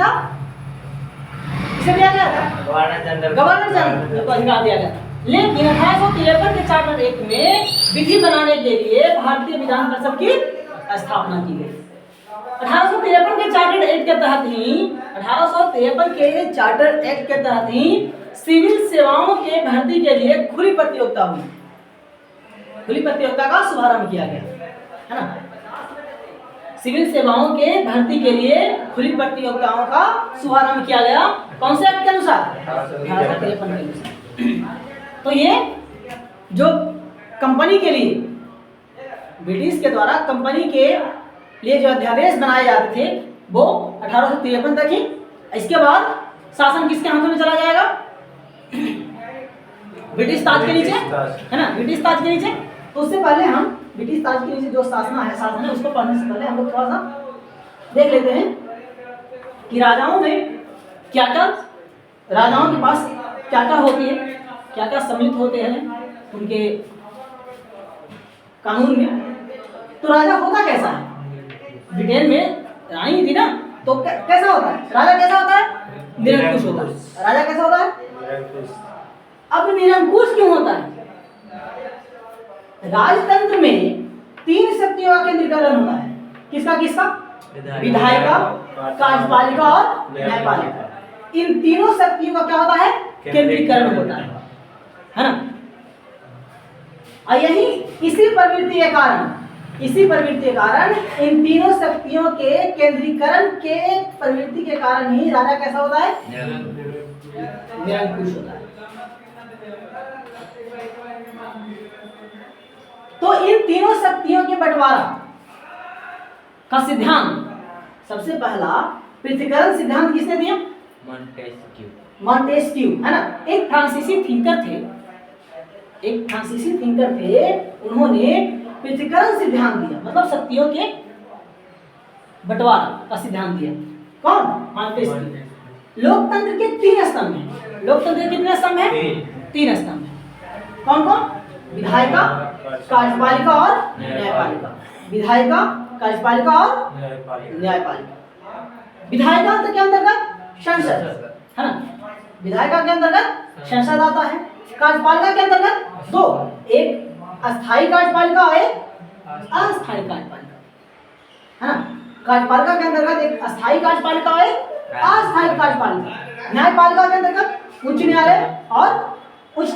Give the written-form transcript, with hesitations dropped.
था? किसे दिया गया था? गवर्नर जनरल को अधिकार दिया गया था। लेकिन 1853 के चार्टर एक्ट में विधि बनाने के लिए भारतीय विधान परिषद की स्थापना की गई। 1853 के चार्टर एक्ट के तहत ही 1853 के चार्टर एक्ट के तहत ही सिविल सेवाओं के भर्ती के लिए खुली प्रतियोगिता हुई। खुली प्रतियोगिता का शुभारंभ किया गया है ना। सिविल सेवाओं के भर्ती के लिए खुली प्रतियोगिताओं का शुभारंभ किया गया। कौन से एक्ट के अनुसार? 1853 के अनुसार। तो ये जो कंपनी के लिए, ब्रिटिश के द्वारा कंपनी के लिए जो अध्यादेश बनाए जाते थे वो 1853 तक ही। इसके बाद शासन किसके हाथों में चला जाएगा? ब्रिटिश ताज के नीचे, है ना, ब्रिटिश ताज के नीचे। तो उससे पहले हम ब्रिटिश ताज के नीचे जो शासन है उसको पढ़ने से पहले हम लोग थोड़ा सा देख लेते हैं कि राजाओं में क्या क्या, राजाओं के पास क्या क्या होती है, क्या क्या सम्मिलित होते हैं उनके कानून में। तो राजा होता कैसा है? ब्रिटेन में रानी थी ना, तो कैसा होता है राजा? कैसा होता है? निरंकुश होता है। राजा कैसा होता है? अब निरंकुश क्यों होता है? राजतंत्र में 3 शक्तियों का केंद्रीकरण होता है। किसका किसका? विधायिका, कार्यपालिका और न्यायपालिका। इन तीनों शक्तियों का क्या होता है? केंद्रीकरण होता है ना। और यही इसी प्रवृत्ति के कारण इन तीनों शक्तियों के केंद्रीकरण के प्रवृत्ति के कारण ही राजा कैसा होता है? निरंकुश होता है। तो इन तीनों शक्तियों के बंटवारा का सिद्धांत, सबसे पहला पृथक्करण सिद्धांत किसने दिया? मॉन्टेस्क्यू, है ना। एक फ्रांसीसी थिंकर थे, उन्होंने पृथक्करण सिद्धांत दिया, मतलब शक्तियों के बंटवारा का सिद्धांत दिया। कौन? मॉन्टेस्क्यू। लोकतंत्र के 3 स्तंभ हैं। लोकतंत्र के कितने स्तंभ हैं? 3 स्तंभ हैं। कौन कौन? विधायिका, कार्यपालिका और न्यायपालिका। विधायिका, कार्यपालिका और न्यायपालिका। विधायिका के अंतर्गत संसद, है ना। विधायिका के अंतर्गत संसद आता है। कार्यपालिका के अंतर्गत 2, एक अस्थायी कार्यपालिका और एक अस्थायी कार्यपालिका, है ना। कार्यपालिका के अंतर्गत एक अस्थायी कार्यपालिका और एक अस्थायी कार्यपालिका। न्यायपालिका के अंतर्गत उच्च न्यायालय और उच्च